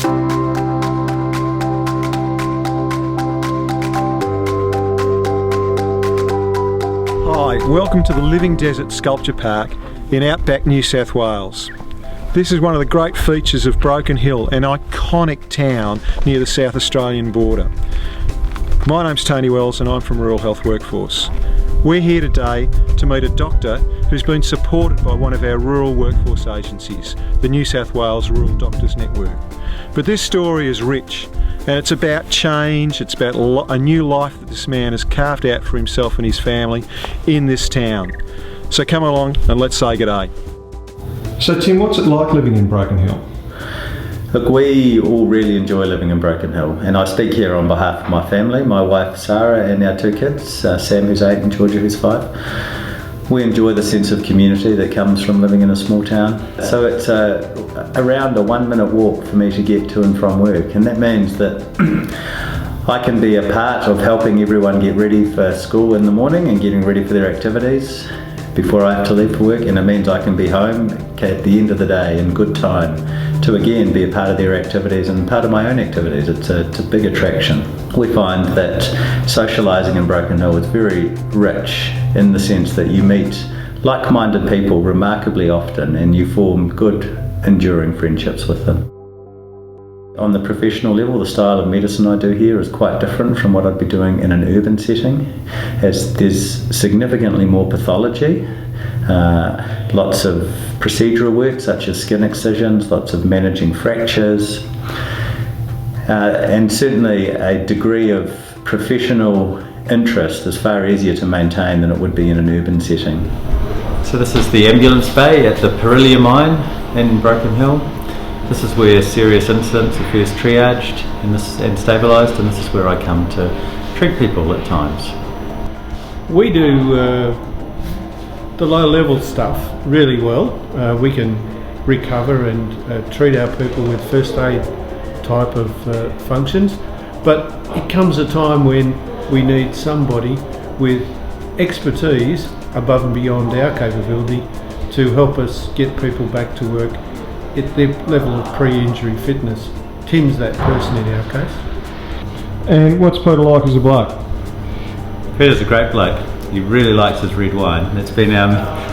Hi, welcome to the Living Desert Sculpture Park in outback New South Wales. This is one of the great features of Broken Hill, an iconic town near the South Australian border. My name's Tony Wells and I'm from Rural Health Workforce. We're here today to meet a doctor who's been supported by one of our rural workforce agencies, the New South Wales Rural Doctors Network. But this story is rich, and it's about change, it's about a new life that this man has carved out for himself and his family in this town. So come along and let's say g'day. So Tim, what's it like living in Broken Hill? Look, we all really enjoy living in Broken Hill, and I speak here on behalf of my family, my wife Sarah and our two kids, Sam who's 8 and Georgia who's 5. We enjoy the sense of community that comes from living in a small town. So it's around a 1-minute walk for me to get to and from work, and that means that I can be a part of helping everyone get ready for school in the morning and getting ready for their activities before I have to leave for work, and it means I can be home at the end of the day in good time to again be a part of their activities and part of my own activities. It's a big attraction. We find that socialising in Broken Hill is very rich in the sense that you meet like-minded people remarkably often and you form good, enduring friendships with them. On the professional level, the style of medicine I do here is quite different from what I'd be doing in an urban setting, as there's significantly more pathology, lots of procedural work such as skin excisions, lots of managing fractures, and certainly a degree of professional interest is far easier to maintain than it would be in an urban setting. So this is the ambulance bay at the Perilia mine in Broken Hill. This is where serious incidents are first triaged and stabilised, and this is where I come to treat people at times. We do the low level stuff really well. We can recover and treat our people with first aid type of functions, but it comes a time when we need somebody with expertise above and beyond our capability to help us get people back to work at their level of pre-injury fitness. Tim's that person in our case. And what's Peter like as a bloke? Peter's a great bloke. He really likes his red wine. It's been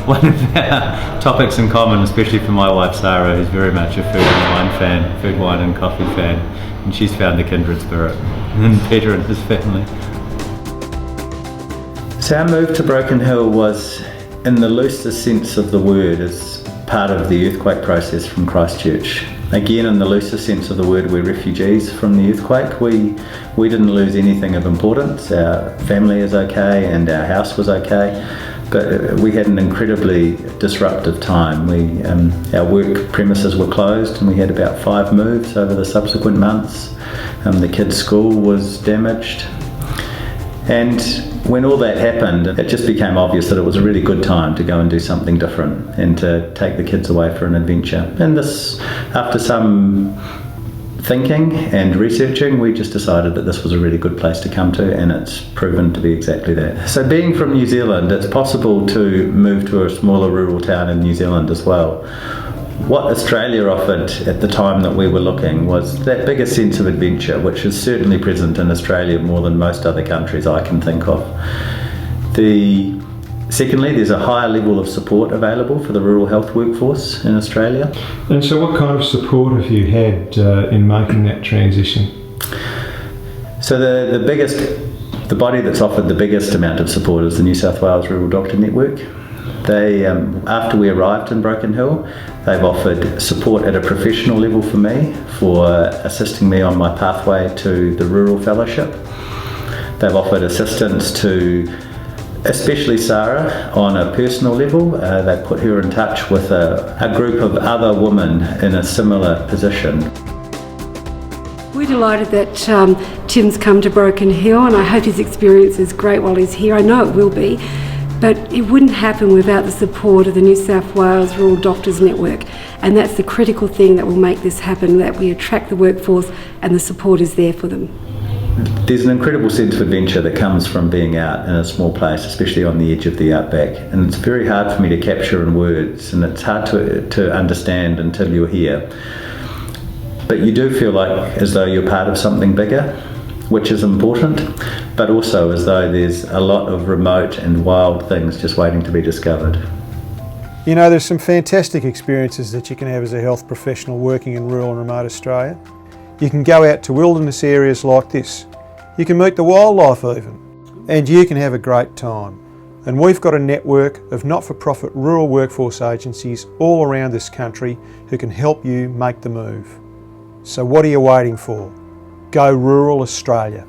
one of our topics in common, especially for my wife Sarah, who's very much a food, wine and coffee fan, and she's found a kindred spirit in Peter and his family. So our move to Broken Hill was, in the loosest sense of the word, as part of the earthquake process from Christchurch. Again, in the loosest sense of the word, we're refugees from the earthquake. We didn't lose anything of importance. Our family is okay and our house was okay, but we had an incredibly disruptive time. Our work premises were closed and we had about 5 moves over the subsequent months. The kids' school was damaged. And when all that happened, it just became obvious that it was a really good time to go and do something different and to take the kids away for an adventure. And this, after some thinking and researching, we just decided that this was a really good place to come to, and it's proven to be exactly that. So being from New Zealand, it's possible to move to a smaller rural town in New Zealand as well. What Australia offered at the time that we were looking was that bigger sense of adventure, which is certainly present in Australia more than most other countries I can think of. Secondly, there's a higher level of support available for the rural health workforce in Australia. And so what kind of support have you had in making that transition? So the body that's offered the biggest amount of support is the New South Wales Rural Doctor Network. They, after we arrived in Broken Hill, they've offered support at a professional level for me, for assisting me on my pathway to the Rural Fellowship. They've offered assistance to, especially Sarah, on a personal level. They put her in touch with a group of other women in a similar position. We're delighted that Tim's come to Broken Hill, and I hope his experience is great while he's here. I know it will be. But it wouldn't happen without the support of the New South Wales Rural Doctors Network, and that's the critical thing that will make this happen, that we attract the workforce and the support is there for them. There's an incredible sense of adventure that comes from being out in a small place, especially on the edge of the outback, and it's very hard for me to capture in words, and it's hard to understand until you're here. but you do feel like as though you're part of something bigger, which is important, but also as though there's a lot of remote and wild things just waiting to be discovered. You know, there's some fantastic experiences that you can have as a health professional working in rural and remote Australia. You can go out to wilderness areas like this. You can meet the wildlife even, and you can have a great time. And we've got a network of not-for-profit rural workforce agencies all around this country who can help you make the move. So what are you waiting for? Go Rural Australia.